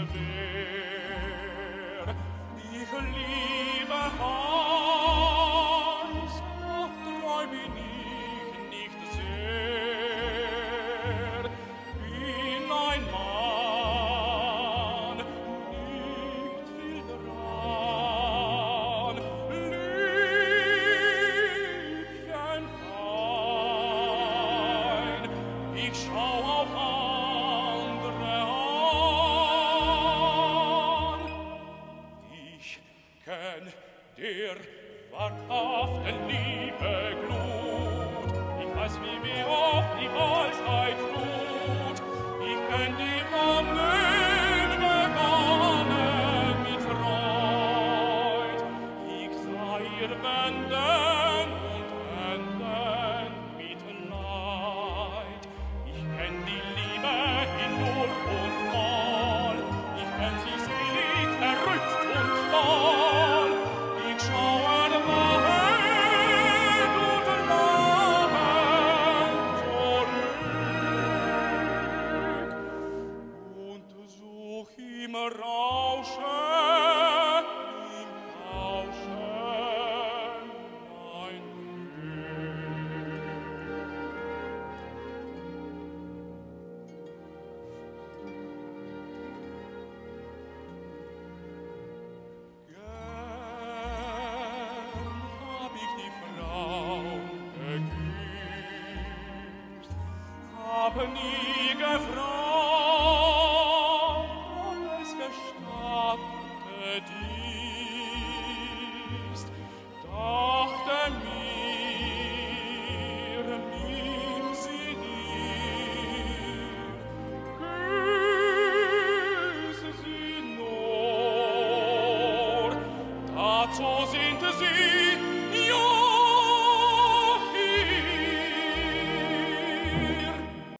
schwer. Ich liebe heiß, doch träum ich nicht sehr. Bin ein Mann, nicht viel dran, Liebchen fein, ich schau auf andere an. Ich kenn der wahrhaften Liebe Glut, ich weiß, wie oft die Weisheit ruht. Ich kenn die Wonnen begonnen mit Freud. Ich sah ihr wenden und enden mit Leid. Ich kenn die Liebe in Nur und Mal. Ich kenn sie selig, verrückt und toll. Ich schaue weit und lachend zurück und such im Rauschen mein Gern hab ich die Frau geküsst, hab nie gefragt, ob es gestattet ist. Dachte mir, nimm sie dir, küsse sie nur, dazu sind sie, ja,